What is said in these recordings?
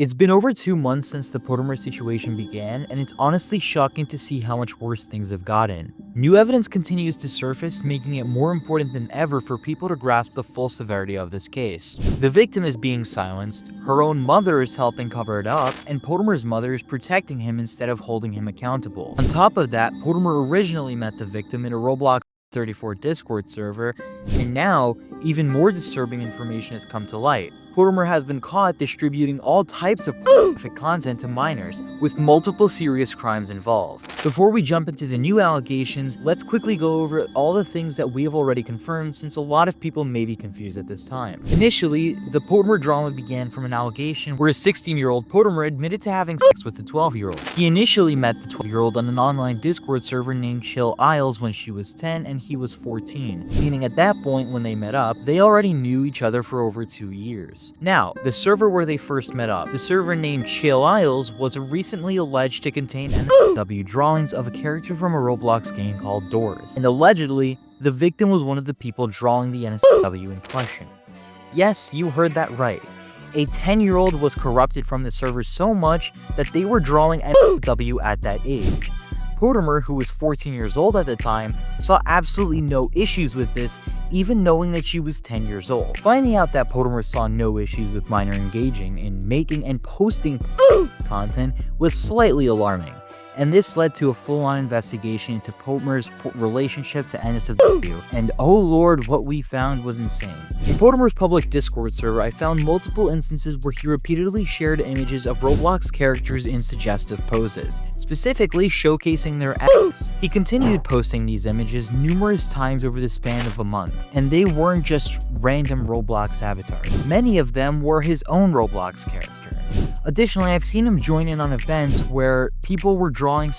It's been over 2 months since the Potemer situation began, and it's honestly shocking to see how much worse things have gotten. New evidence continues to surface, making it more important than ever for people to grasp the full severity of this case. The victim is being silenced, her own mother is helping cover it up, and Potemer's mother is protecting him instead of holding him accountable. On top of that, Potemer originally met the victim in a Roblox 34 Discord server, and now, even more disturbing information has come to light. Potemer has been caught distributing all types of pornographic content to minors, with multiple serious crimes involved. Before we jump into the new allegations, let's quickly go over all the things that we have already confirmed, since a lot of people may be confused at this time. Initially, the Potemer drama began from an allegation where a 16-year-old Potemer admitted to having sex with a 12-year-old. He initially met the 12-year-old on an online Discord server named Chill Isles when she was 10 and he was 14, meaning at that point when they met up, they already knew each other for over 2 years. Now, the server where they first met up, the server named Chill Isles, was recently alleged to contain NSFW drawings of a character from a Roblox game called Doors, and allegedly, the victim was one of the people drawing the NSFW in question. Yes, you heard that right. A 10-year-old was corrupted from the server so much that they were drawing NSFW at that age. Potemer, who was 14 years old at the time, saw absolutely no issues with this, even knowing that she was 10 years old. Finding out that Potemer saw no issues with minor engaging in making and posting content was slightly alarming, and this led to a full-on investigation into Potemer's relationship to NSFW, and oh lord, what we found was insane. In Potemer's public Discord server, I found multiple instances where he repeatedly shared images of Roblox characters in suggestive poses, specifically showcasing their ass. He continued posting these images numerous times over the span of a month, and they weren't just random Roblox avatars. Many of them were his own Roblox characters. Additionally, I've seen him join in on events where people were drawing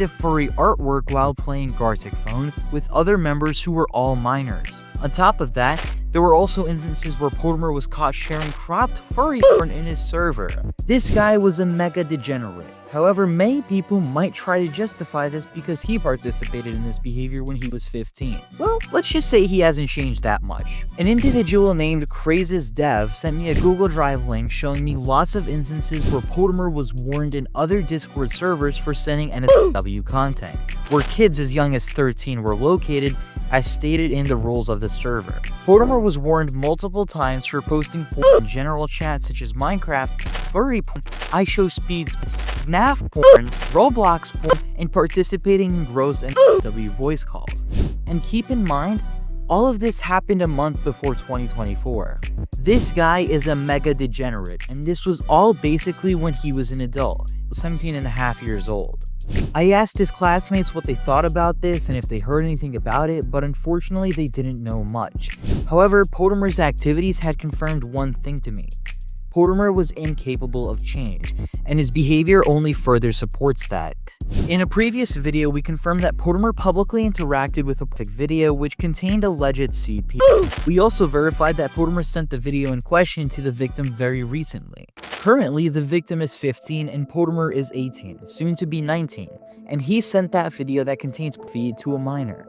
furry artwork while playing Gartic Phone with other members who were all minors. On top of that, there were also instances where Potemer was caught sharing cropped furry porn in his server. This guy was a mega degenerate. However, many people might try to justify this because he participated in this behavior when he was 15. Well, let's just say he hasn't changed that much. An individual named CrazesDev sent me a Google Drive link showing me lots of instances where Potemer was warned in other Discord servers for sending NSFW content, where kids as young as 13 were located, as stated in the rules of the server. Potemer was warned multiple times for posting porn in general chats such as Minecraft, furry porn, iShowSpeeds, FNAF porn, Roblox porn, and participating in gross NSFW voice calls. And keep in mind, all of this happened a month before 2024. This guy is a mega degenerate, and this was all basically when he was an adult, 17 and a half years old. I asked his classmates what they thought about this and if they heard anything about it, but unfortunately they didn't know much. However, Potemer's activities had confirmed one thing to me. Potemer was incapable of change, and his behavior only further supports that. In a previous video, we confirmed that Potemer publicly interacted with a video which contained alleged CP. We also verified that Potemer sent the video in question to the victim very recently. Currently, the victim is 15 and Potemer is 18, soon to be 19, and he sent that video that contains feed to a minor.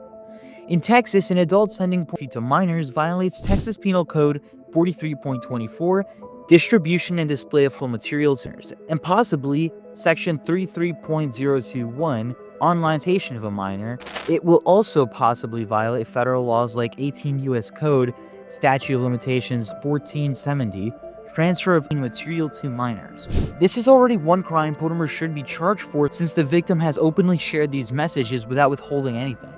In Texas, an adult sending feed to minors violates Texas Penal Code 43.24, distribution and display of full materials, and possibly Section 33.021, online exploitation of a minor. It will also possibly violate federal laws like 18 U.S. Code, Statute of Limitations 1470, transfer of material to minors. This is already one crime Potemer should be charged for, since the victim has openly shared these messages without withholding anything.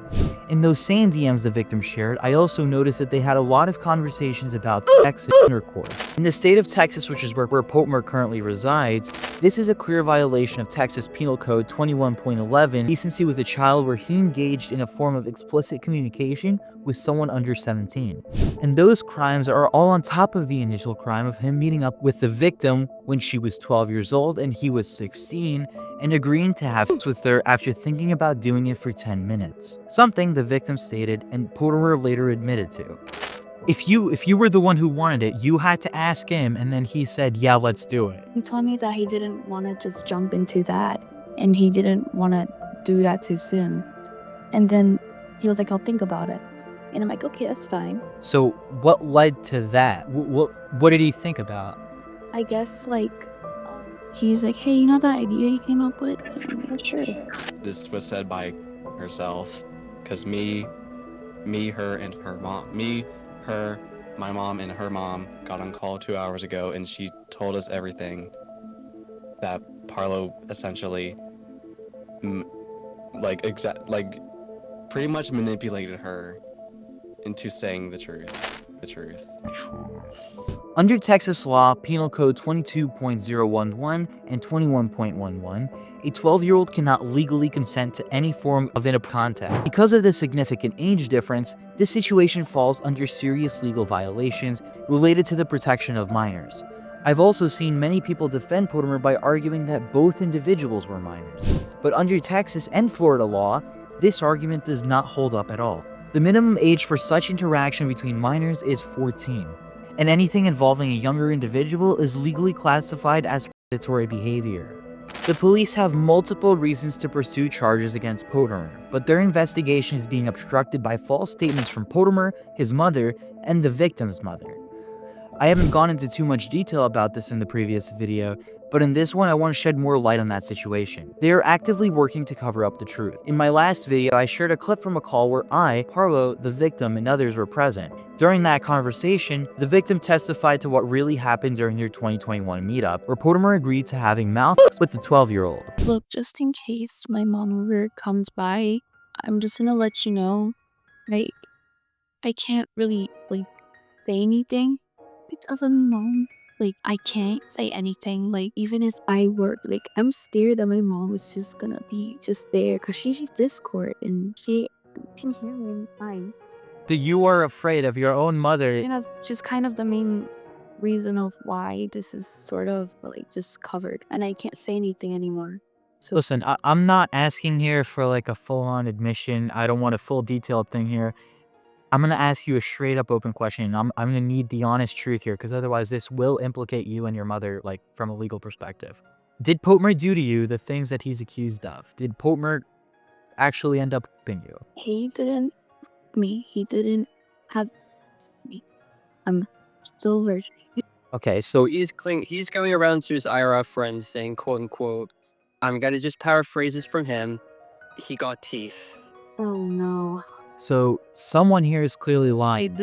In those same DMs the victim shared, I also noticed that they had a lot of conversations about sex and intercourse. In the state of Texas, which is where Potemer currently resides, this is a clear violation of Texas Penal Code 21.11, decency with a child, where he engaged in a form of explicit communication with someone under 17. And those crimes are all on top of the initial crime of him meeting up with the victim when she was 12 years old and he was 16, and agreeing to have sex with her after thinking about doing it for 10 minutes. Something the victim stated and Potemer later admitted to. If you were the one who wanted it, you had to ask him, and then he said, yeah, let's do it. He told me that he didn't want to just jump into that, and he didn't want to do that too soon. And then he was like, I'll think about it. And I'm like, okay, that's fine. So what led to that? What did he think about? I guess, like, he's like, hey, you know that idea you came up with? And I'm like, sure. This was said by herself, because her, and her mom, my mom, and her mom got on call 2 hours ago, and she told us everything. That Parlo essentially, pretty much manipulated her into saying the truth. Under Texas law, Penal Code 22.011 and 21.11, a 12-year-old cannot legally consent to any form of intimate contact. Because of the significant age difference, this situation falls under serious legal violations related to the protection of minors. I've also seen many people defend Potemer by arguing that both individuals were minors, but under Texas and Florida law, this argument does not hold up at all. The minimum age for such interaction between minors is 14. And anything involving a younger individual is legally classified as predatory behavior. The police have multiple reasons to pursue charges against Potemer, but their investigation is being obstructed by false statements from Potemer, his mother, and the victim's mother. I haven't gone into too much detail about this in the previous video, but in this one I want to shed more light on that situation. They are actively working to cover up the truth. In my last video, I shared a clip from a call where I, Parlo, the victim, and others were present. During that conversation, the victim testified to what really happened during their 2021 meetup, where Potemer agreed to having mouth with the 12-year-old. Look, just in case my mom ever comes by, I'm just gonna let you know, I can't really, like, say anything because of my mom. Like, I can't say anything. Like, even if I were, like, I'm scared that my mom is just gonna be just there because she's Discord and she can hear me fine. So you are afraid of your own mother. And that's just kind of the main reason of why this is sort of, like, just covered. And I can't say anything anymore. So Listen, I'm not asking here for like a full-on admission. I don't want a full detailed thing here. I'm going to ask you a straight up open question. I'm going to need the honest truth here, because otherwise this will implicate you and your mother, like, from a legal perspective. Did Potemer do to you the things that he's accused of? Did Potemer actually end up raping you? he didn't he didn't have me. I'm still virgin. Okay, so He's going around to his IRL friends saying, quote unquote, I'm gonna just paraphrase this from him, he got teeth. Oh no. someone here is clearly lying.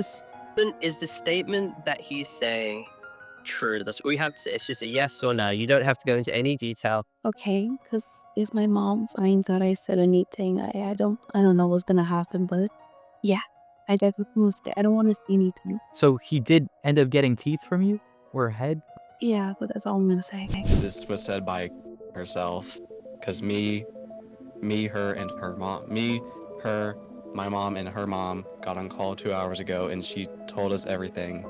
Is the statement that he's saying true? That's what we have to say. It's just a yes or no. You don't have to go into any detail. Okay, because if my mom finds out I said anything, I don't know what's gonna happen, but yeah, I definitely was there. I don't want to see anything. So he did end up getting teeth from you? Or a head? Yeah, but that's all I'm gonna say. This was said by herself, because her, and her mom, my mom, and her mom got on call 2 hours ago, and she told us everything.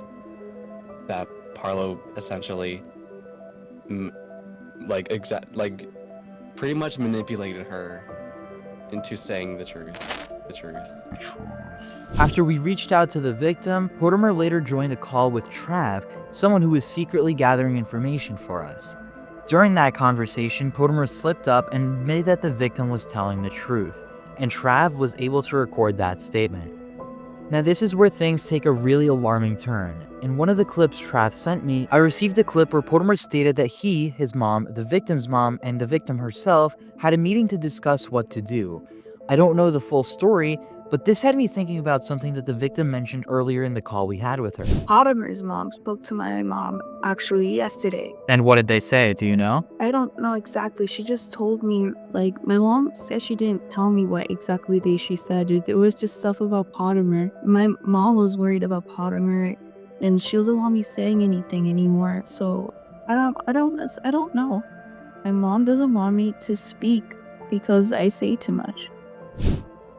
That Parlo essentially, pretty much manipulated her into saying the truth. After we reached out to the victim, Potemer later joined a call with Trav, someone who was secretly gathering information for us. During that conversation, Potemer slipped up and admitted that the victim was telling the truth, and Trav was able to record that statement. Now this is where things take a really alarming turn. In one of the clips Trav sent me, I received a clip where Potemer stated that he, his mom, the victim's mom, and the victim herself had a meeting to discuss what to do. I don't know the full story, but this had me thinking about something that the victim mentioned earlier in the call we had with her. Potemer's mom spoke to my mom actually yesterday. And what did they say? Do you know? I don't know exactly. She just told me, like, my mom said she didn't tell me what exactly she said. It was just stuff about Potemer. My mom was worried about Potemer, and she doesn't want me saying anything anymore. So I don't know. My mom doesn't want me to speak because I say too much.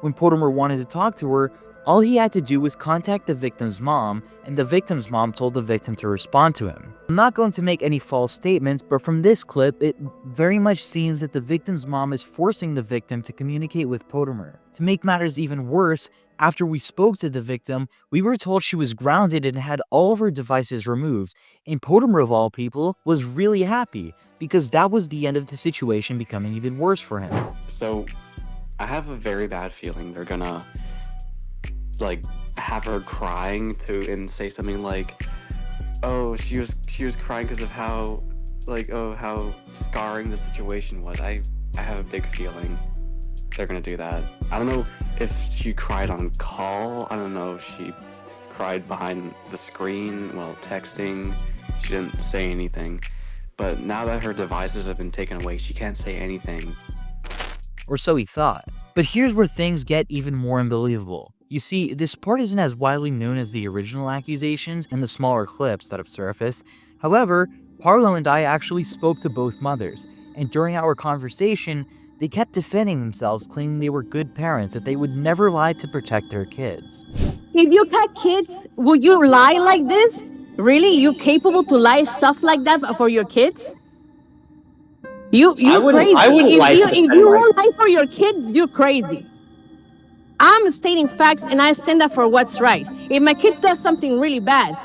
When Potemer wanted to talk to her, all he had to do was contact the victim's mom, and the victim's mom told the victim to respond to him. I'm not going to make any false statements, but from this clip, it very much seems that the victim's mom is forcing the victim to communicate with Potemer. To make matters even worse, after we spoke to the victim, we were told she was grounded and had all of her devices removed, and Potemer, of all people, was really happy, because that was the end of the situation becoming even worse for him. So I have a very bad feeling they're gonna, like, have her crying and say something like, oh, she was crying because of how like, oh, how scarring the situation was, I have a big feeling they're gonna do that. I don't know if she cried on call. I don't know if she cried behind the screen while texting. She didn't say anything. But now that her devices have been taken away, she can't say anything. Or so he thought. But here's where things get even more unbelievable. You see, this part isn't as widely known as the original accusations and the smaller clips that have surfaced. However, Parlo and I actually spoke to both mothers, and during our conversation, they kept defending themselves, claiming they were good parents, that they would never lie to protect their kids. If you had kids, would you lie like this? Really? You capable to lie stuff like that for your kids? You crazy. I wouldn't lie to If defend you my- won't lie for your kids, you're crazy. I'm stating facts and I stand up for what's right. If my kid does something really bad,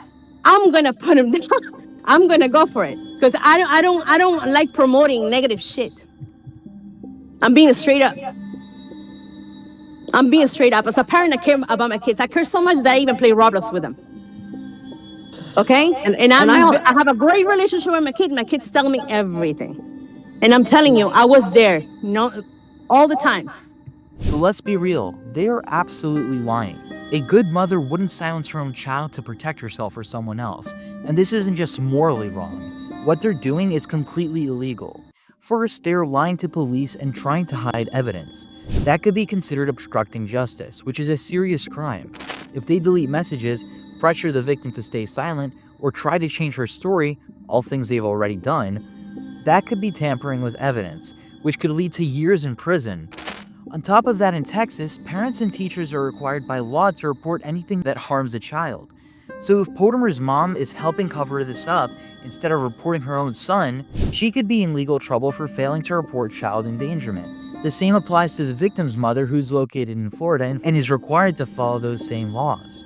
I'm gonna put him down. I'm gonna go for it because I don't like promoting negative shit. I'm being straight up. I'm being straight up. As a parent, I care about my kids. I care so much that I even play Roblox with them. Okay? And I have a great relationship with my kids. My kids tell me everything. And I'm telling you, I was there, all the time. But let's be real, they are absolutely lying. A good mother wouldn't silence her own child to protect herself or someone else. And this isn't just morally wrong. What they're doing is completely illegal. First, they're lying to police and trying to hide evidence. That could be considered obstructing justice, which is a serious crime. If they delete messages, pressure the victim to stay silent, or try to change her story, all things they've already done, that could be tampering with evidence, which could lead to years in prison. On top of that, in Texas, parents and teachers are required by law to report anything that harms a child. So if Potemer's mom is helping cover this up instead of reporting her own son, she could be in legal trouble for failing to report child endangerment. The same applies to the victim's mother, who's located in Florida and is required to follow those same laws.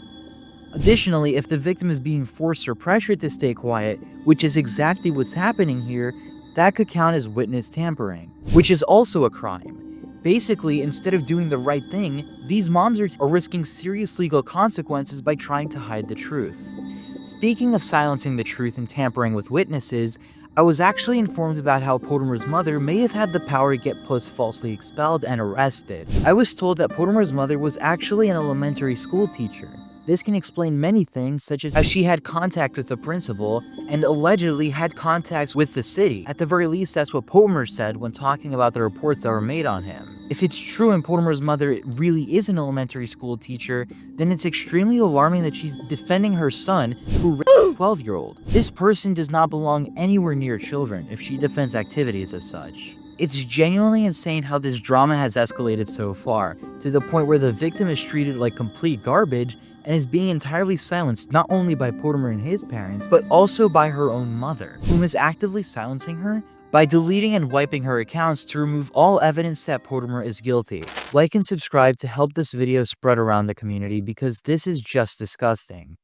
Additionally, if the victim is being forced or pressured to stay quiet, which is exactly what's happening here, that could count as witness tampering, which is also a crime. Basically, instead of doing the right thing, these moms are risking serious legal consequences by trying to hide the truth. Speaking of silencing the truth and tampering with witnesses, I was actually informed about how Potemer's mother may have had the power to get Puss falsely expelled and arrested. I was told that Potemer's mother was actually an elementary school teacher. This can explain many things, such as how she had contact with the principal and allegedly had contacts with the city. At the very least, that's what Potemer said when talking about the reports that were made on him. If it's true and Potemer's mother really is an elementary school teacher, then it's extremely alarming that she's defending her son, who raped a 12-year-old. This person does not belong anywhere near children if she defends activities as such. It's genuinely insane how this drama has escalated so far, to the point where the victim is treated like complete garbage and is being entirely silenced not only by Potemer and his parents, but also by her own mother, whom is actively silencing her by deleting and wiping her accounts to remove all evidence that Potemer is guilty. Like and subscribe to help this video spread around the community because this is just disgusting.